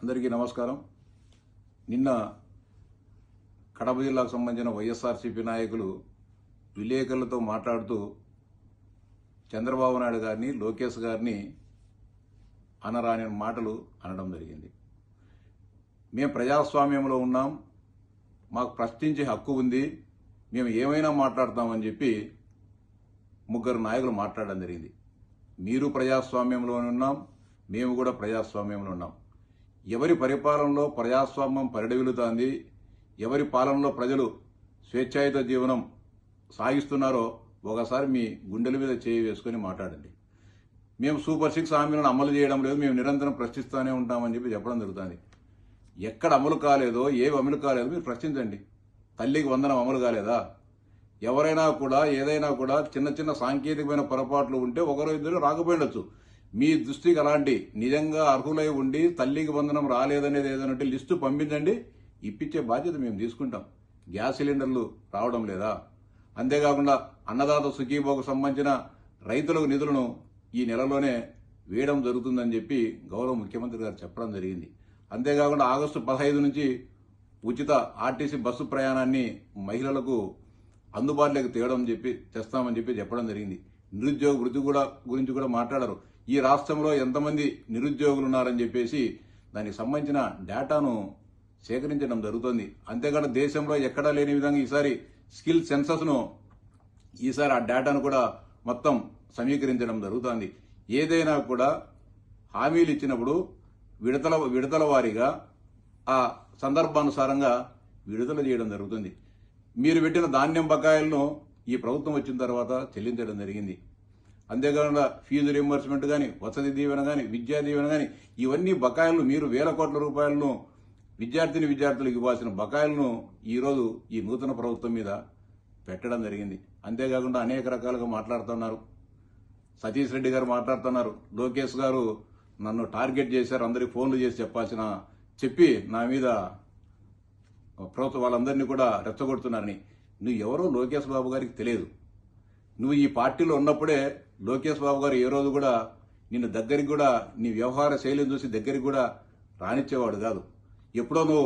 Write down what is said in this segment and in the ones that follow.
అందరికీ నమస్కారం. నిన్న కడప జిల్లాకు సంబంధించిన వైఎస్ఆర్సీపీ నాయకులు విలేకరులతో మాట్లాడుతూ చంద్రబాబు నాయుడు గారిని, లోకేష్ గారిని అనరాని మాటలు అనడం జరిగింది. మేము ప్రజాస్వామ్యంలో ఉన్నాం, మాకు ప్రశ్నించే హక్కు ఉంది, మేము ఏమైనా మాట్లాడతామని చెప్పి ముగ్గురు నాయకులు మాట్లాడడం జరిగింది. మీరు ప్రజాస్వామ్యంలోనే ఉన్నాం, మేము కూడా ప్రజాస్వామ్యంలో ఉన్నాం. ఎవరి పరిపాలనలో ప్రజాస్వామ్యం పరిడవిలుతోంది, ఎవరి పాలనలో ప్రజలు స్వేచ్ఛాయుత జీవనం సాగిస్తున్నారో ఒకసారి మీ గుండెల మీద చేయి వేసుకొని మాట్లాడండి. మేము సూపర్ 6 హామీలను అమలు చేయడం లేదు, మేము నిరంతరం ప్రశ్నిస్తూనే ఉంటామని చెప్పడం జరుగుతుంది. ఎక్కడ అమలు కాలేదో, ఏవి అమలు కాలేదో మీరు ప్రశ్నించండి. తల్లికి వందనం అమలు కాలేదా? ఎవరైనా కూడా ఏదైనా కూడా చిన్న చిన్న సాంకేతికమైన పొరపాట్లు ఉంటే ఒకరో ఇద్దరు రాకపోయిండొచ్చు. మీ దృష్టికి అలాంటి నిజంగా అర్హులై ఉండి తల్లికి వందనం రాలేదనేది ఏదైనా లిస్టు పంపించండి, ఇప్పించే బాధ్యత మేము తీసుకుంటాం. గ్యాస్ సిలిండర్లు రావడం లేదా? అంతేకాకుండా అన్నదాత సుఖీభోకు సంబంధించిన రైతులకు నిధులను ఈ నెలలోనే వేయడం జరుగుతుందని చెప్పి గౌరవ ముఖ్యమంత్రి గారు చెప్పడం జరిగింది. అంతేకాకుండా ఆగస్టు 15 నుంచి ఉచిత ఆర్టీసీ బస్సు ప్రయాణాన్ని మహిళలకు అందుబాటులోకి తెస్తామని చెప్పి చెప్పడం జరిగింది. నిరుద్యోగ వృద్ధి గురించి కూడా మాట్లాడారు. ఈ రాష్ట్రంలో ఎంతమంది నిరుద్యోగులు ఉన్నారని చెప్పేసి దానికి సంబంధించిన డేటాను సేకరించడం జరుగుతుంది. అంతేకాదు దేశంలో ఎక్కడా లేని విధంగా ఈసారి స్కిల్ సెన్సస్ను ఈసారి ఆ డేటాను కూడా మొత్తం సమీకరించడం జరుగుతుంది. ఏదైనా కూడా హామీలు ఇచ్చినప్పుడు విడతల వారీగా ఆ సందర్భానుసారంగా విడుదల చేయడం జరుగుతుంది. మీరు పెట్టిన ధాన్యం బకాయిలను ఈ ప్రభుత్వం వచ్చిన తర్వాత చెల్లించడం జరిగింది. అంతేకాకుండా ఫీజు రీయింబర్స్మెంట్ కానీ, వసతి దీవెన కానీ, విద్యా దీవెన కానీ, ఇవన్నీ బకాయిలను మీరు వేల కోట్ల రూపాయలను విద్యార్థులకు ఇవ్వాల్సిన బకాయిలను ఈరోజు ఈ నూతన ప్రభుత్వం మీద పెట్టడం జరిగింది. అంతేకాకుండా అనేక రకాలుగా మాట్లాడుతున్నారు. సతీష్ రెడ్డి గారు మాట్లాడుతున్నారు, లోకేష్ గారు నన్ను టార్గెట్ చేశారు, అందరికి ఫోన్లు చేసి చెప్పి నా మీద వాళ్ళందరినీ కూడా రెచ్చగొడుతున్నారని. నువ్వు ఎవరో లోకేష్ బాబు గారికి తెలియదు. నువ్వు ఈ పార్టీలో ఉన్నప్పుడే లోకేష్ బాబు గారు ఏ రోజు కూడా నిన్ను దగ్గరికి కూడా నీ వ్యవహార శైలిని చూసి దగ్గరికి కూడా రానిచ్చేవాడు కాదు. ఎప్పుడో నువ్వు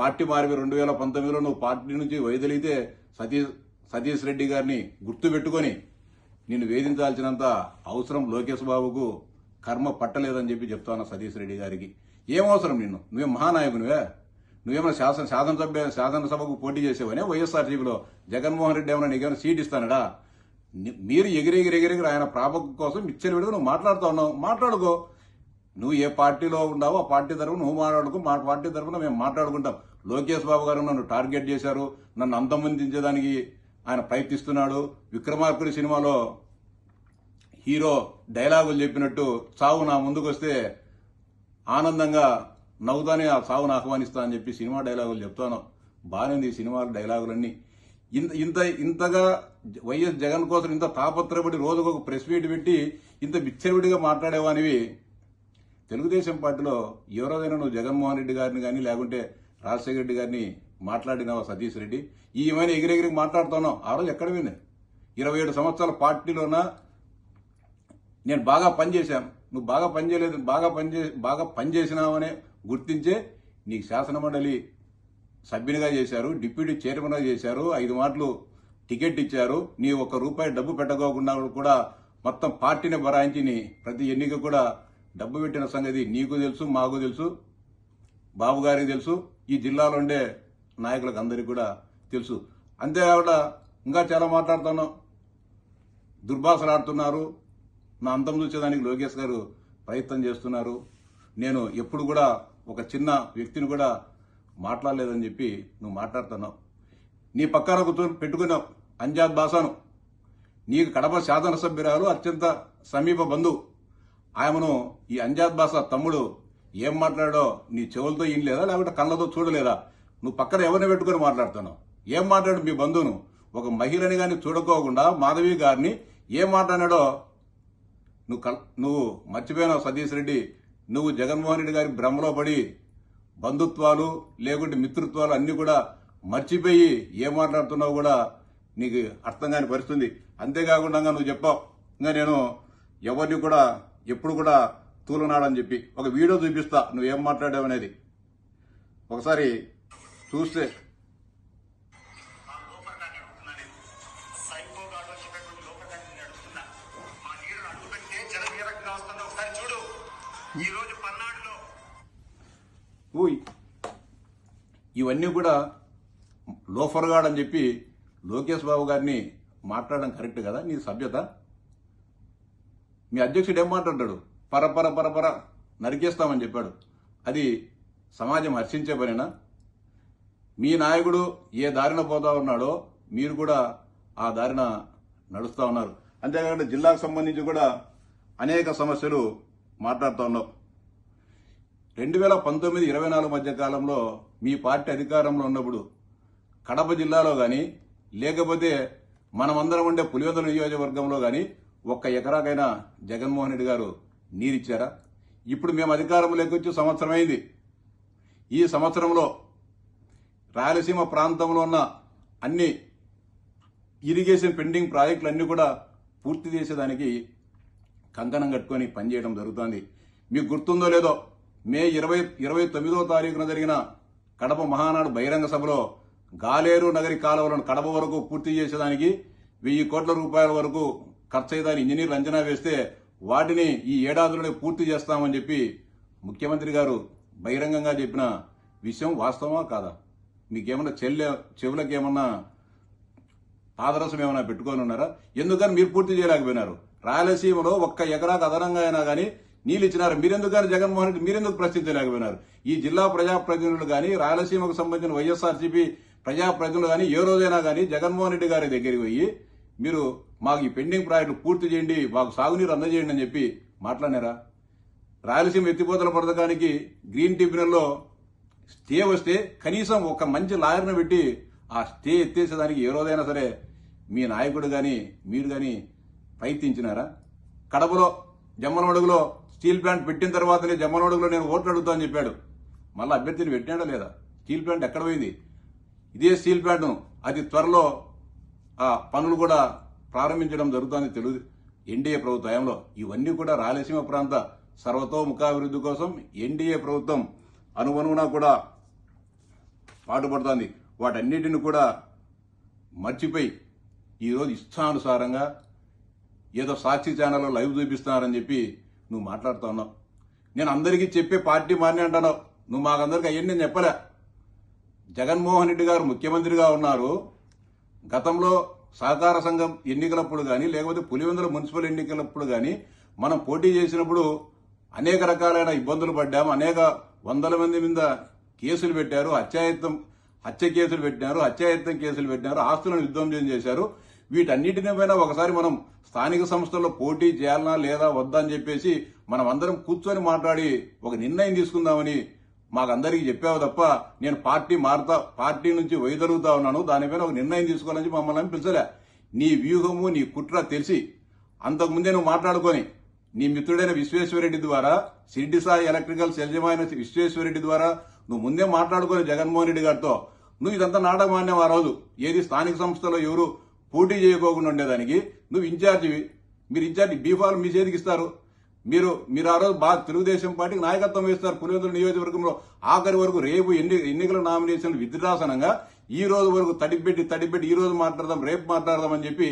పార్టీ మారి 2019లో నువ్వు పార్టీ నుంచి వైదొలిగితే సతీష్ రెడ్డి గారిని గుర్తుపెట్టుకొని నిన్ను వేధించాల్సినంత అవసరం లోకేష్ బాబుకు కర్మ పట్టలేదని చెప్పి చెప్తాను. సతీష్ రెడ్డి గారికి ఏం అవసరం? నువ్వేం మహానాయకునివే? నువ్వేమైనా శాసనసభకు పోటీ చేసేవనే వైఎస్ఆర్సీపీలో? జగన్మోహన్ రెడ్డి ఏమైనా నీకేమైనా సీట్ ఇస్తానడా? మీరు ఎగిరెగిరి ఆయన ప్రాపక కోసం ఇచ్చిన విడుగు నువ్వు మాట్లాడుతూ ఉన్నావు. మాట్లాడుకో. నువ్వు ఏ పార్టీలో ఉన్నావో ఆ పార్టీ తరఫున నువ్వు మాట్లాడుకో, మా పార్టీ తరఫున మేము మాట్లాడుకుంటాం. లోకేష్ బాబు గారు నన్ను టార్గెట్ చేశారు, నన్ను అంతమొందించడానికి ఆయన ప్రయత్నిస్తున్నాడు. విక్రమార్కుడి సినిమాలో హీరో డైలాగులు చెప్పినట్టు చావు నా ముందుకు వస్తే ఆనందంగా నవ్వుతానే ఆ చావును ఆహ్వానిస్తా అని చెప్పి సినిమా డైలాగులు చెప్తాను. బాగానే ఉంది ఈ సినిమా డైలాగులన్నీ. ఇంతగా వైఎస్ జగన్ కోసం ఇంత తాపత్రపడి రోజుకు ఒక ప్రెస్ మీట్ పెట్టి ఇంత బిచ్చరవిడిగా మాట్లాడేవానివి తెలుగుదేశం పార్టీలో ఎవరోదైనా నువ్వు జగన్మోహన్ రెడ్డి గారిని కానీ లేకుంటే రాజశేఖర రెడ్డి గారిని మాట్లాడినావా? సతీష్ రెడ్డి ఈమెను ఎగిరెగిరికి మాట్లాడుతున్నావు. ఆ రోజు ఎక్కడ వింది? 27 సంవత్సరాల పార్టీలోనా నేను బాగా పనిచేశాను, నువ్వు బాగా పనిచేయలేదు, బాగా పనిచేసినావనే గుర్తించే నీకు శాసనమండలి సభ్యునిగా చేశారు, డిప్యూటీ చైర్మన్గా చేశారు, 5 మాటలు టికెట్ ఇచ్చారు. నీ ₹1 డబ్బు పెట్టకోకుండా కూడా మొత్తం పార్టీని బరాయించి నీ ప్రతి ఎన్నిక కూడా డబ్బు పెట్టిన సంగతి నీకు తెలుసు, మాకు తెలుసు, బాబు గారికి తెలుసు, ఈ జిల్లాలో ఉండే నాయకులకు అందరికీ కూడా తెలుసు. అంతేకాకుండా ఇంకా చాలా మాట్లాడుతున్నావు, దుర్భాషలు ఆడుతున్నారు. నా అంతం చూసేదానికి లోకేష్ గారు ప్రయత్నం చేస్తున్నారు. నేను ఎప్పుడు కూడా ఒక చిన్న వ్యక్తిని కూడా మాట్లాడలేదని చెప్పి నువ్వు మాట్లాడుతున్నావు. నీ పక్కన పెట్టుకున్నావు అంజాద్ బాసాను. నీకు కడప శాసనసభ్యురాలు అత్యంత సమీప బంధువు. ఆయనను ఈ అంజాద్ బాసా తమ్ముడు ఏం మాట్లాడో నీ చెవులతో ఇనలేదా, లేకుంటే కళ్ళతో చూడలేదా? నువ్వు పక్కన ఎవరిని పెట్టుకుని మాట్లాడుతున్నావు? ఏం మాట్లాడు మీ బంధువును? ఒక మహిళని కానీ చూడకోకుండా మాధవి గారిని ఏం మాట్లాడాడో నువ్వు మర్చిపోయినావు. సతీష్ రెడ్డి, నువ్వు జగన్మోహన్ రెడ్డి గారి భ్రమలో పడి బంధుత్వాలు లేకుంటే మిత్రుత్వాలు అన్ని కూడా మర్చిపోయి ఏం మాట్లాడుతున్నావు కూడా నీకు అర్థం కాని పరిస్థితుంది. అంతేకాకుండా నువ్వు చెప్పావు, ఇంకా నేను ఎవరిని కూడా ఎప్పుడు కూడా తూలనాడని చెప్పి ఒక వీడియో చూపిస్తా నువ్వేం మాట్లాడావు అనేది ఒకసారి చూస్తే. ఇవన్నీ కూడా లోఫర్గాడ్ అని చెప్పి లోకేష్ బాబు గారిని మాట్లాడడం కరెక్ట్ కదా? నీ సభ్యత? మీ అధ్యక్షుడు ఏం మాట్లాడాడు? పరపర పరపర నరికేస్తామని చెప్పాడు. అది సమాజం హర్షించే పనేనా? మీ నాయకుడు ఏ దారిన పోతా ఉన్నాడో మీరు కూడా ఆ దారిన నడుస్తూ ఉన్నారు. అంతేకాకుండా జిల్లాకు సంబంధించి కూడా అనేక సమస్యలు మాట్లాడుతూ ఉన్నాం. 2019-24 మధ్య కాలంలో మీ పార్టీ అధికారంలో ఉన్నప్పుడు కడప జిల్లాలో కానీ లేకపోతే మనమందరం ఉండే పులివెందుల నియోజకవర్గంలో కానీ ఒక్క ఎకరాకైనా జగన్మోహన్ రెడ్డి గారు నీరిచ్చారా? ఇప్పుడు మేము అధికారంలోకి వచ్చి సంవత్సరం అయింది. ఈ సంవత్సరంలో రాయలసీమ ప్రాంతంలో ఉన్న అన్ని ఇరిగేషన్ పెండింగ్ ప్రాజెక్టులన్నీ కూడా పూర్తి చేసేదానికి కంకణం కట్టుకొని పనిచేయడం జరుగుతోంది. మీకు గుర్తుందో లేదో, మే 29వ తారీఖున జరిగిన కడప మహానాడు బహిరంగ సభలో గాలేరు నగరి కాలువలను కడప వరకు పూర్తి చేసేదానికి 1000 కోట్ల రూపాయల వరకు ఖర్చు అయ్యేదాన్ని ఇంజనీర్లు అంచనా వేస్తే వాటిని ఈ ఏడాదిలోనే పూర్తి చేస్తామని చెప్పి ముఖ్యమంత్రి గారు బహిరంగంగా చెప్పిన విషయం వాస్తవమా కాదా? మీకేమన్నా చెవులకు ఏమన్నా పాదరసం ఏమైనా పెట్టుకొని ఉన్నారా? ఎందుకని మీరు పూర్తి చేయలేకపోయినారు? రాయలసీమలో ఒక్క ఎకరాకు అదనంగా అయినా కానీ నీళ్ళు ఇచ్చినారు. మీరెందుకు కానీ జగన్మోహన్ రెడ్డి మీరెందుకు ప్రశ్నించలేకపోయినారు? ఈ జిల్లా ప్రజాప్రతినిధులు కానీ రాయలసీమకు సంబంధించిన వైఎస్ఆర్సీపీ ప్రజాప్రతినిధులు కానీ ఏ రోజైనా కానీ జగన్మోహన్ రెడ్డి గారి దగ్గరికి పోయి మీరు మాకు ఈ పెండింగ్ ప్రాజెక్టులు పూర్తి చేయండి, మాకు సాగునీరు అందజేయండి అని చెప్పి మాట్లాడినారా? రాయలసీమ ఎత్తిపోతల పథకానికి గ్రీన్ ట్రిబ్యునల్లో స్టే వస్తే కనీసం ఒక మంచి లాయర్ను పెట్టి ఆ స్టే ఎత్తేసేదానికి ఏ రోజైనా సరే మీ నాయకుడు కానీ మీరు కానీ ప్రయత్నించినారా? కడపలో జమ్మలమడుగులో స్టీల్ ప్లాంట్ పెట్టిన తర్వాతనే జమ్మలమడుగులో నేను ఓట్లు అడుగుతా అని చెప్పాడు. మళ్ళీ అభ్యర్థిని పెట్టాడా లేదా? స్టీల్ ప్లాంట్ ఎక్కడ పోయింది? ఇదే స్టీల్ ప్లాంట్ను అతి త్వరలో ఆ పనులు కూడా ప్రారంభించడం జరుగుతుంది తెలుగు ఎన్డీఏ ప్రభుత్వంలో. ఇవన్నీ కూడా రాయలసీమ ప్రాంత సర్వతోముఖాభివృద్ధి కోసం ఎన్డీఏ ప్రభుత్వం అనుగుణంగా కూడా పాటుపడుతోంది. వాటన్నిటిని కూడా మర్చిపోయి ఈరోజు ఇష్టానుసారంగా ఏదో సాక్షి ఛానల్లో లైవ్ చూపిస్తున్నారని చెప్పి నువ్వు మాట్లాడుతూ ఉన్నావు. నేను అందరికీ చెప్పే పార్టీ మారిని అంటున్నావు. నువ్వు మాకందరికి అయ్యండి నేను చెప్పలే. జగన్మోహన్ రెడ్డి గారు ముఖ్యమంత్రిగా ఉన్నారు. గతంలో సహకార సంఘం ఎన్నికలప్పుడు కానీ లేకపోతే పులివెందుల మున్సిపల్ ఎన్నికలప్పుడు కానీ మనం పోటీ చేసినప్పుడు అనేక రకాలైన ఇబ్బందులు పడ్డాము. అనేక వందల మంది మీద కేసులు పెట్టారు, హత్య కేసులు పెట్టినారు, హత్యాయత్నం కేసులు పెట్టినారు, ఆస్తులను విధ్వంసం చేశారు. వీటన్నిటిని పైన ఒకసారి మనం స్థానిక సంస్థల్లో పోటీ చేయాలనా లేదా వద్దా అని చెప్పేసి మనం అందరం కూర్చొని మాట్లాడి ఒక నిర్ణయం తీసుకుందామని మాకందరికీ చెప్పావు తప్ప నేను పార్టీ నుంచి వైదొలుగుతా ఉన్నాను, దానిపైన ఒక నిర్ణయం తీసుకోవాలని మమ్మల్ని పిలిచలే. నీ వ్యూహము నీ కుట్ర తెలిసి అంతకుముందే నువ్వు మాట్లాడుకొని నీ మిత్రుడైన విశ్వేశ్వరరెడ్డి ద్వారా సిరిడి సాయి ఎలక్ట్రికల్ యజమాని విశ్వేశ్వరరెడ్డి ద్వారా నువ్వు ముందే మాట్లాడుకొని జగన్మోహన్ రెడ్డి గారితో నువ్వు ఇదంతా నాటకం ఆడినావు. ఆ రోజు ఏది స్థానిక సంస్థలో ఎవరు పోటీ చేయకోకుండా ఉండేదానికి నువ్వు ఇన్ఛార్జివి. మీరు ఇన్ఛార్జి బీఫాల్ మీ చేతికి ఇస్తారు. మీరు ఆ రోజు బాగా తెలుగుదేశం పార్టీకి నాయకత్వం వేస్తారు. పులివెందుల నియోజకవర్గంలో ఆఖరి వరకు రేపు ఎన్నికల నామినేషన్లు విద్రాసనంగా ఈ రోజు వరకు తడిపెట్టి ఈ రోజు మాట్లాడదాం రేపు మాట్లాడదాం అని చెప్పి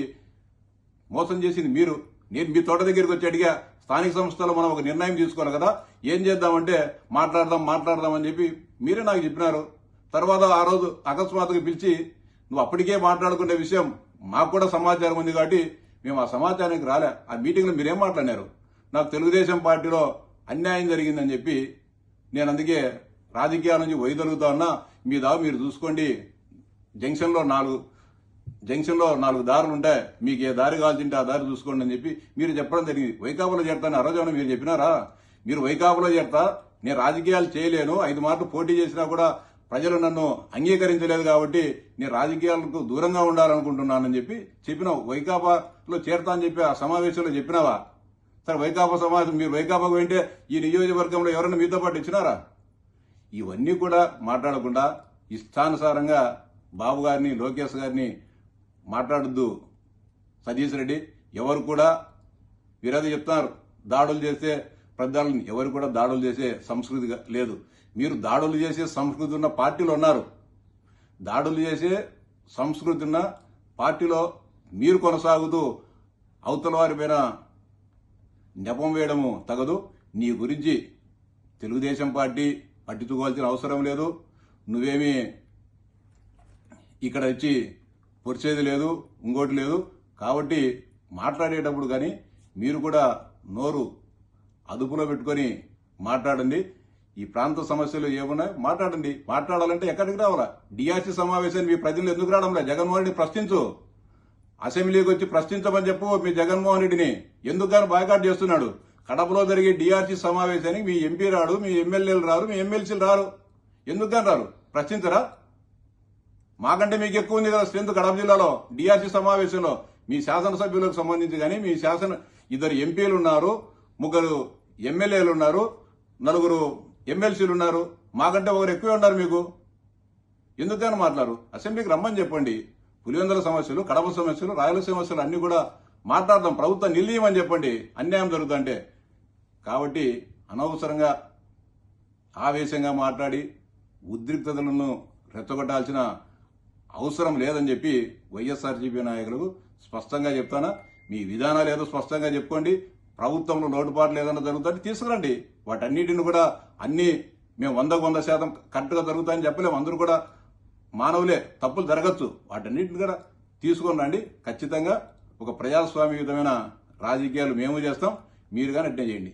మోసం చేసింది మీరు. నేను మీ తోట దగ్గరికి వచ్చి అడిగా, స్థానిక సంస్థలో మనం ఒక నిర్ణయం తీసుకోవాలి కదా, ఏం చేద్దామంటే మాట్లాడదాం అని చెప్పి మీరే నాకు చెప్పినారు. తర్వాత ఆ రోజు అకస్మాత్తుగా పిలిచి నువ్వు అప్పటికే మాట్లాడుకునే విషయం మాకు కూడా సమాచారం ఉంది కాబట్టి మేము ఆ సమాచారానికి రాలే. ఆ మీటింగ్లో మీరేం మాట్లాడినారు? నాకు తెలుగుదేశం పార్టీలో అన్యాయం జరిగిందని చెప్పి నేను అందుకే రాజకీయాల నుంచి వైదొలుగుతా ఉన్నా, మీ దావు మీరు చూసుకోండి, జంక్షన్లో 4 దారులు ఉంటాయి, మీకు ఏ దారి కావాల్సింటే ఆ దారి చూసుకోండి అని చెప్పి మీరు చెప్పడం జరిగింది. వైకాపాలో చేరతాను ఆ రోజు ఏమైనా మీరు చెప్పినారా? మీరు వైకాపాలో చేరతా నేను రాజకీయాలు చేయలేను, 5 మార్లు పోటీ చేసినా కూడా ప్రజలు నన్ను అంగీకరించలేదు కాబట్టి నేను రాజకీయాలకు దూరంగా ఉండాలనుకుంటున్నానని చెప్పి చెప్పినావు. వైకాపాలో చేరతా అని చెప్పి ఆ సమావేశంలో చెప్పినావా? సరే వైకాపా సమావేశం మీరు వైకాపాకు వెంటే ఈ నియోజకవర్గంలో ఎవరైనా మీతో పాటు ఇచ్చినారా? ఇవన్నీ కూడా మాట్లాడకుండా ఇష్టానుసారంగా బాబు గారిని లోకేష్ గారిని మాట్లాడొద్దు సతీష్ రెడ్డి. ఎవరు కూడా వీరది చెప్తున్నారు, దాడులు చేస్తే పెద్దలను ఎవరు కూడా దాడులు చేసే సంస్కృతి లేదు. మీరు దాడులు చేసే సంస్కృతి ఉన్న పార్టీలో ఉన్నారు. దాడులు చేసే సంస్కృతి ఉన్న పార్టీలో మీరు కొనసాగుతూ అవతల వారి పైన నెపం వేయడము తగదు. నీ గురించి తెలుగుదేశం పార్టీ పట్టించుకోవాల్సిన అవసరం లేదు. నువ్వేమీ ఇక్కడ వచ్చి పొరిచేది లేదు, ఇంకోటి లేదు. కాబట్టి మాట్లాడేటప్పుడు కానీ మీరు కూడా నోరు అదుపులో పెట్టుకొని మాట్లాడండి. ఈ ప్రాంత సమస్యలు ఏమున్నా మాట్లాడండి. మాట్లాడాలంటే ఎక్కడికి రావాలా? డిఆర్సీ సమావేశాన్ని మీ ప్రజలు ఎందుకు రావడంలే? జగన్మోహన్ రెడ్డి ప్రశ్నించు, అసెంబ్లీకి వచ్చి ప్రశ్నించమని చెప్పు. మీ జగన్మోహన్ రెడ్డిని ఎందుకు కానీ బాయ్కాట్ చేస్తున్నాడు? కడపలో జరిగే డిఆర్సీ సమావేశానికి మీ ఎంపీ రాడు, మీ ఎమ్మెల్యేలు రారు, మీ ఎమ్మెల్సీలు రారు. ఎందుకు కానీ రారు? ప్రశ్నించరా? మాకంటే మీకు ఎక్కువ ఉంది కదా స్ట్రెంత్ కడప జిల్లాలో. డిఆర్సీ సమావేశంలో మీ శాసనసభ్యులకు సంబంధించి కానీ మీ ఇద్దరు ఎంపీలు ఉన్నారు, 3 ఎమ్మెల్యేలు ఉన్నారు, 4 ఎమ్మెల్సీలు ఉన్నారు. మాకంటే ఒకరు ఎక్కువే ఉన్నారు మీకు. ఎందుకు కానీ మాట్లాడు? అసెంబ్లీకి రమ్మని చెప్పండి. పులివెందుల సమస్యలు, కడప సమస్యలు, రాయలసీమ సమస్యలు అన్ని కూడా మాట్లాడదాం. ప్రభుత్వం నిలియమని చెప్పండి అన్యాయం జరుగుతుంటే. కాబట్టి అనవసరంగా ఆవేశంగా మాట్లాడి ఉద్రిక్తతలను రెచ్చగొట్టాల్సిన అవసరం లేదని చెప్పి వైఎస్ఆర్సీపీ నాయకులకు స్పష్టంగా చెప్తానా. మీ విధానాలు ఏదో స్పష్టంగా చెప్పుకోండి. ప్రభుత్వంలో లోటుపాట్లు ఏదైనా జరుగుతుంటే తీసుకురండి. వాటన్నిటిని కూడా అన్ని మేము 100% కరెక్ట్గా జరుగుతాయని చెప్పలేము. అందరూ కూడా మానవులే, తప్పులు జరగచ్చు. వాటన్నిటిని కూడా తీసుకొని రండి. ఖచ్చితంగా ఒక ప్రజాస్వామ్యయుతమైన రాజకీయాలు మేము చేస్తాం, మీరు కానీ అట్నే చేయండి.